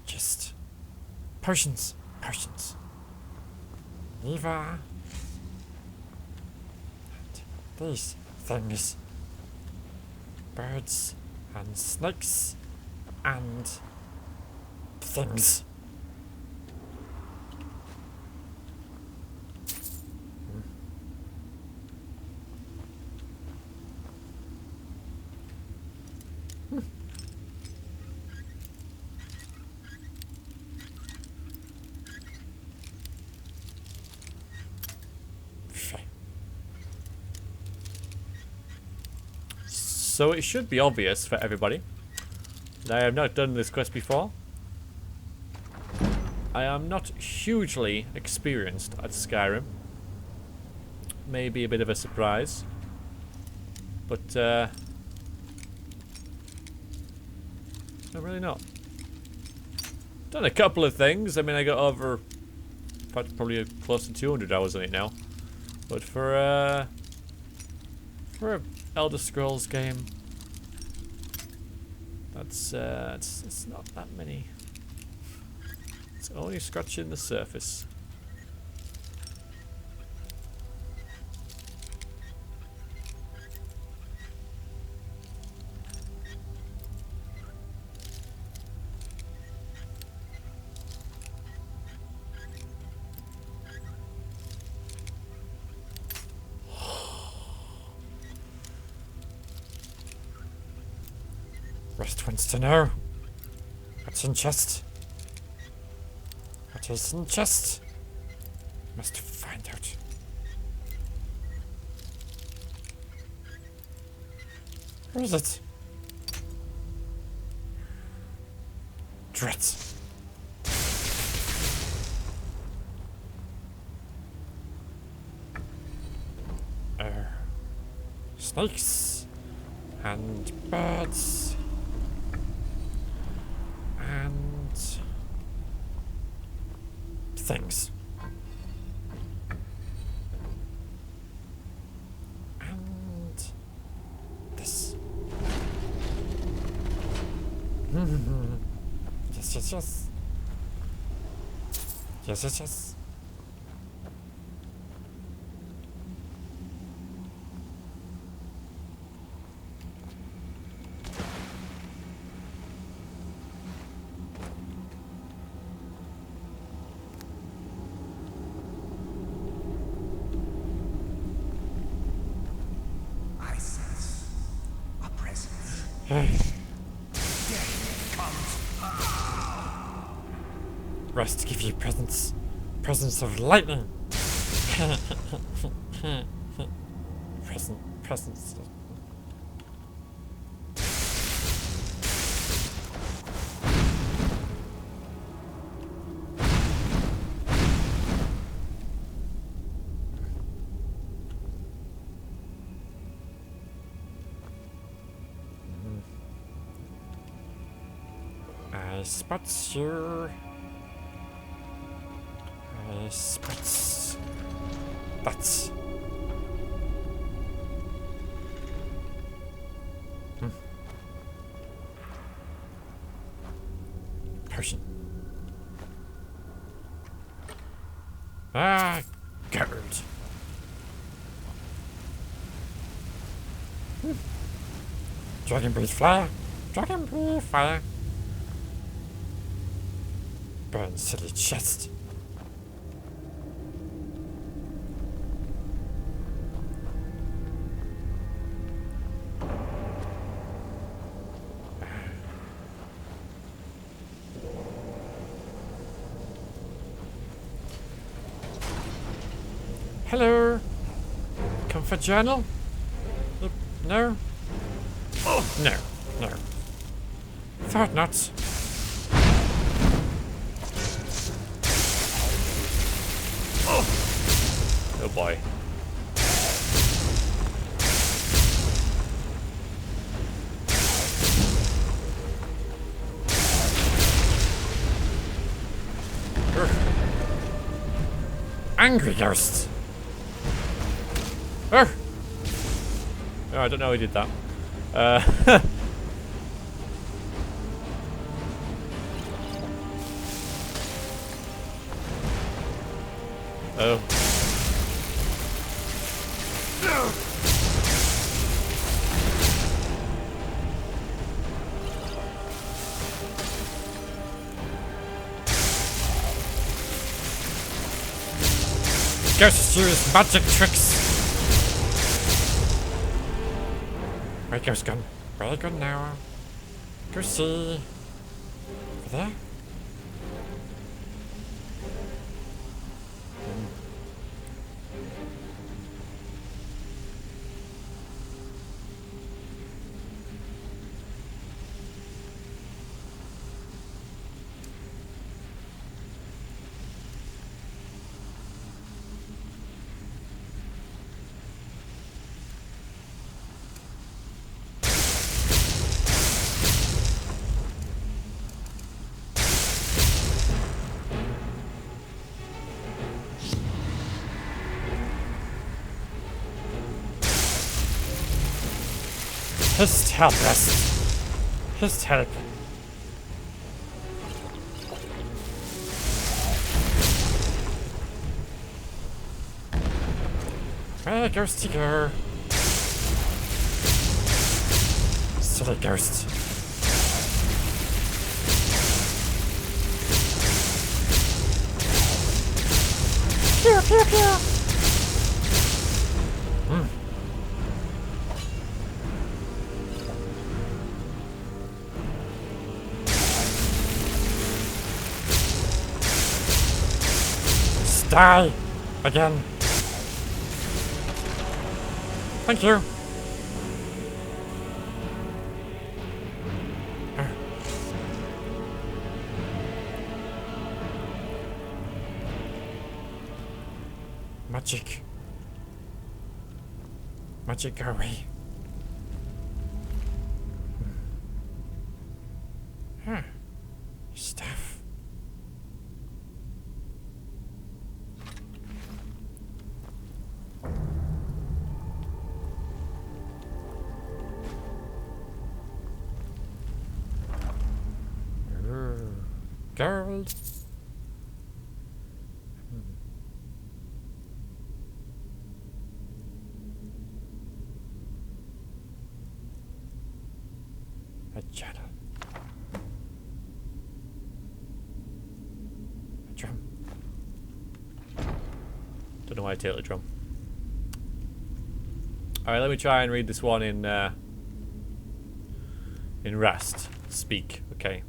Just potions. Potions. Eva. And these things. Birds and snakes and things. So it should be obvious for everybody that I have not done this quest before. I am not hugely experienced at Skyrim. Maybe a bit of a surprise. But, I'm really not. Done a couple of things. I mean, I got over, in fact, probably close to 200 hours on it now. But for a Elder Scrolls game, that's it's not that many. It's only scratching the surface. Rest wants to know what's in chest. What is in chest? Must find out. Where is it? Dread. Snakes and birds. Things. And this. Yes, yes, yes. Yes, yes, yes. Rest give you presents. Presents of lightning. Presents. I spot you. I spot that. Potion. Ah, guard. Dragon breathe fire. Dragon breathe fire. Burn silly chest. Hello. Comfort journal? No? Oh, no. No. Thought not. Oh boy. Angry ghosts. Oh, I don't know who did that. Oh. Ghosts use magic tricks. Where goes gun? Where you going now? Go see. Over there? Hist help us. Hist help. Where goes to go? Silly ghost. Pew pew pew. Die again. Thank you. Magic. Magic, go away. Huh. Stuff. Gold. A channel. A drum. Don't know why I take the drum. Alright, let me try and read this one in Rust. Speak, okay.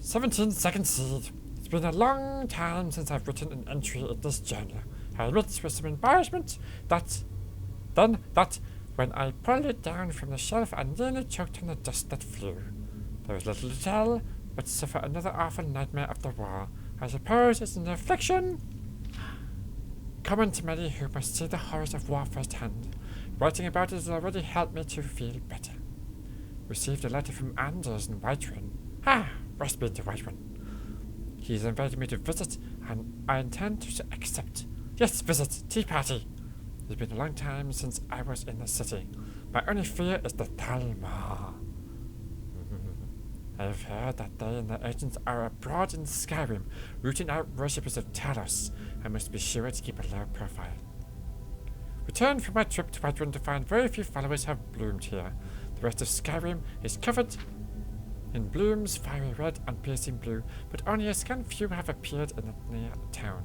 17 second seed. It's been a long time since I've written an entry in this journal. I wrote with some embarrassment that when I pulled it down from the shelf, I nearly choked on the dust that flew. There was little to tell, but suffer another awful nightmare of the war. I suppose it's an affliction common to many who must see the horrors of war firsthand. Writing about it has already helped me to feel better. Received a letter from Anders in Whiterun. Must be the right one. He's invited me to visit, and I intend to accept. Yes, visit. Tea party. It's been a long time since I was in the city. My only fear is the Thalmor. I've heard that they and their agents are abroad in Skyrim, rooting out worshippers of Talos. I must be sure to keep a low profile. Returned from my trip to Whiterun to find very few followers have bloomed here. The rest of Skyrim is covered in blooms, fiery red and piercing blue, but only a scant few have appeared in the near town.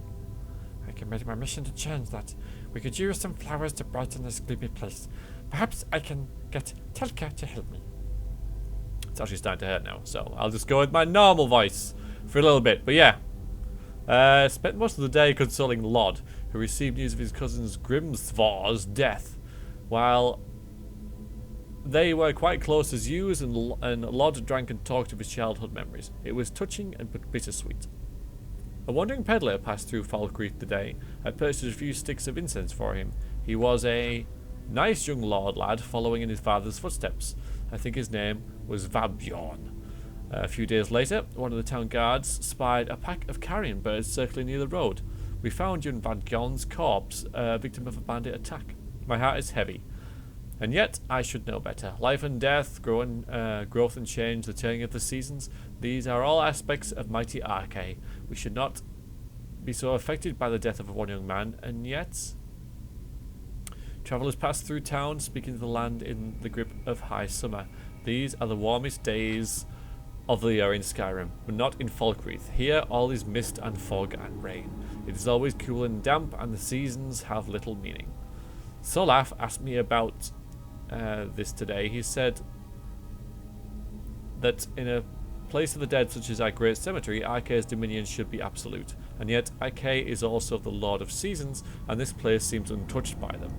I committed my mission to change that. We could use some flowers to brighten this gloomy place. Perhaps I can get Telka to help me. It's actually starting to hurt now, so I'll just go with my normal voice for a little bit. But yeah, spent most of the day consoling Lod, who received news of his cousin's Grimthvar's death, while they were quite close as youths, and Lod drank and talked of his childhood memories. It was touching and bittersweet. A wandering peddler passed through Falkreath today. I purchased a few sticks of incense for him. He was a nice young lord lad, following in his father's footsteps. I think his name was Vabjorn. A few days later, one of the town guards spied a pack of carrion birds circling near the road. We found young Vabjorn's corpse, victim of a bandit attack. My heart is heavy. And yet, I should know better. Life and death, growth and change, the turning of the seasons, these are all aspects of mighty Arche. We should not be so affected by the death of one young man, and yet travelers pass through town, speaking of the land in the grip of high summer. These are the warmest days of the year in Skyrim, but not in Falkreath. Here, all is mist and fog and rain. It is always cool and damp, and the seasons have little meaning. Solaf asked me about this today. He said that in a place of the dead such as our great cemetery, Arkay's dominion should be absolute, and yet Arkay is also the Lord of Seasons, and this place seems untouched by them.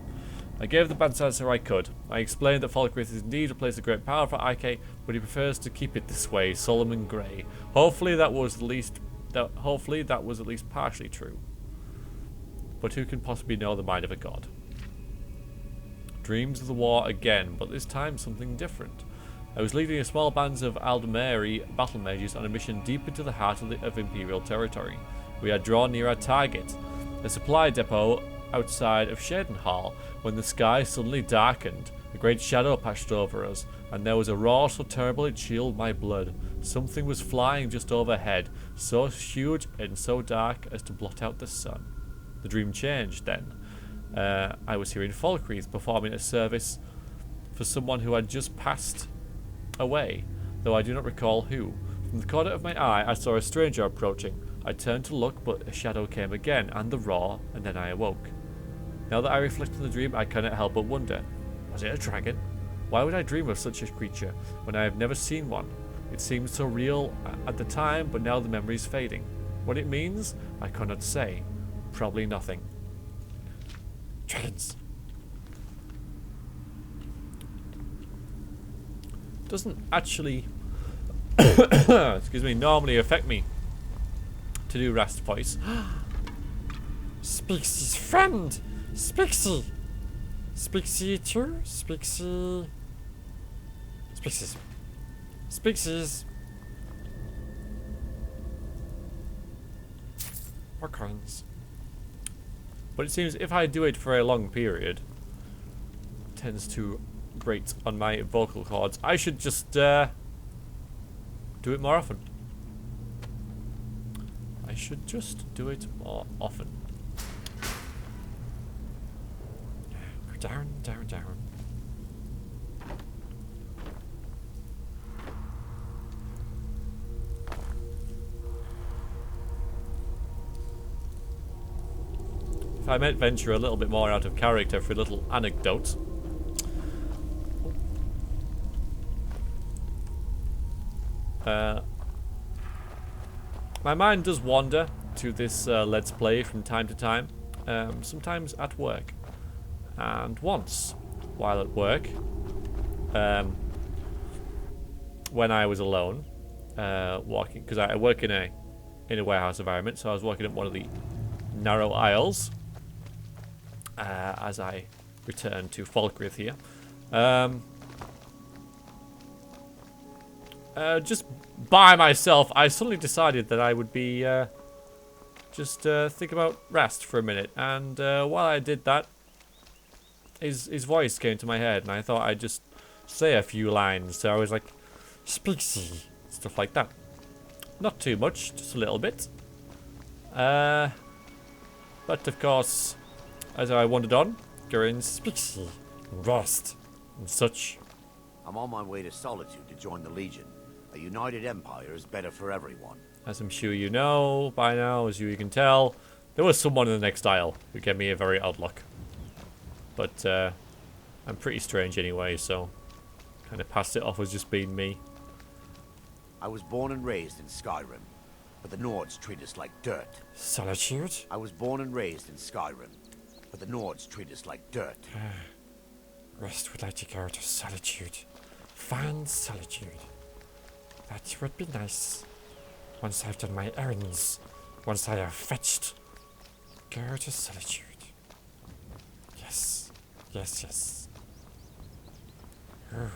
I gave the best answer I could. I explained that Falkreath is indeed a place of great power for Arkay, but he prefers to keep it this way, solemn and grey. Hopefully that was at least partially true. But who can possibly know the mind of a god? Dreams of the war again, but this time something different. I was leading a small band of Aldmeri battle mages on a mission deep into the heart of Imperial territory. We had drawn near our target, a supply depot outside of Shadenhall, when the sky suddenly darkened. A great shadow passed over us, and there was a roar so terrible it chilled my blood. Something was flying just overhead, so huge and so dark as to blot out the sun. The dream changed then. I was here in Falkreath, performing a service for someone who had just passed away, though I do not recall who. From the corner of my eye, I saw a stranger approaching. I turned to look, but a shadow came again, and the roar, and then I awoke. Now that I reflect on the dream, I cannot help but wonder. Was it a dragon? Why would I dream of such a creature when I have never seen one? It seemed so real at the time, but now the memory is fading. What it means, I cannot say. Probably nothing. Dragons. Doesn't actually excuse me, normally affect me to do Rast voice. Spixie's friend! Spixie! Spixie too? Spixie... Spixies. Spixies. What coins? But it seems if I do it for a long period, it tends to grate on my vocal cords. I should just do it more often. I should just do it more often. Go down, down, down. If I might venture a little bit more out of character for a little anecdote. My mind does wander to this Let's Play from time to time, sometimes at work. And once, while at work, when I was alone, walking, because I work in a warehouse environment, so I was walking up one of the narrow aisles as I returned to Falkreath here. Just by myself, I suddenly decided that I would be just think about Rast for a minute, and while I did that, his voice came to my head, and I thought I'd just say a few lines. So I was like, Spixie. stuff like that. Not too much, just a little bit. But of course, as I wandered on, during Spixie. Rust. and such, I'm on my way to Solitude to join the Legion. A united empire is better for everyone. as I'm sure you know by now, as you can tell, there was someone in the next aisle who gave me a very odd look. But I'm pretty strange anyway, so kind of passed it off as just being me. I was born and raised in Skyrim, but the Nords treat us like dirt. Solitude. I was born and raised in Skyrim, but the Nords treat us like dirt. Rust would like to go to Solitude. Find Solitude. That would be nice. Once I've done my errands. Once I have fetched. Go to Solitude. Yes. Yes, yes. Ooh.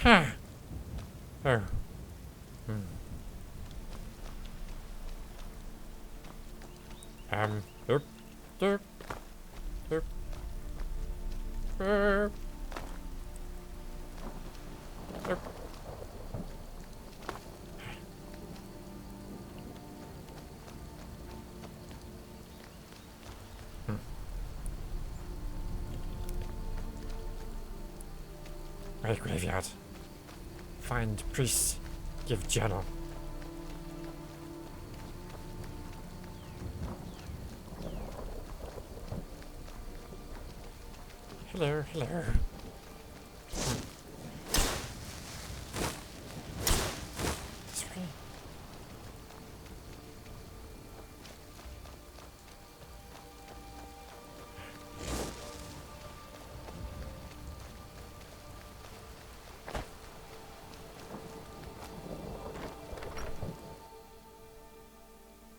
Huh. Oh. Derp, derp, derp, derp, derp. Right graveyard. Find priest. Give journal. Hello, hello. Sorry.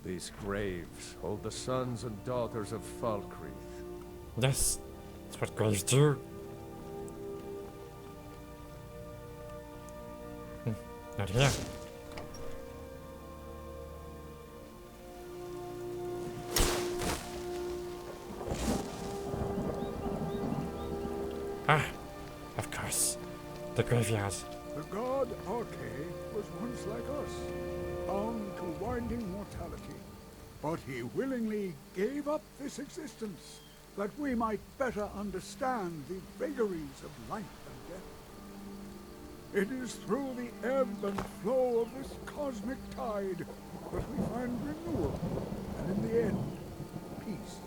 These graves hold the sons and daughters of Falkreath. Yes, that's what graves do. Not here. Ah, of course. The graveyard. The god Arche was once like us, bound to winding mortality. But he willingly gave up this existence, that we might better understand the vagaries of life and death. It is through the ebb and flow of this cosmic tide that we find renewal, and in the end, peace.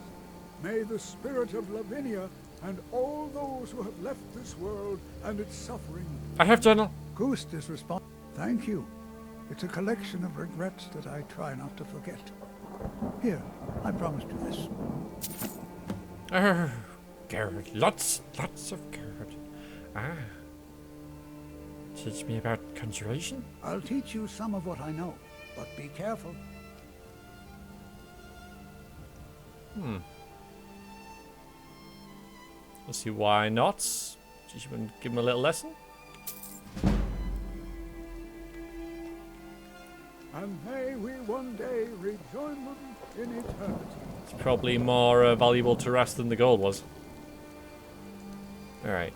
May the spirit of Lavinia and all those who have left this world and its suffering. I have journal. Ghost is responsible. Thank you. It's a collection of regrets that I try not to forget. Here, I promised you this. Oh, gourd. Lots of gourd. Ah. Teach me about conjuration? I'll teach you some of what I know, but be careful. Let's see why not. Just give him a little lesson. And may we one day rejoin them in eternity. It's probably more valuable to rest than the gold was. Alright,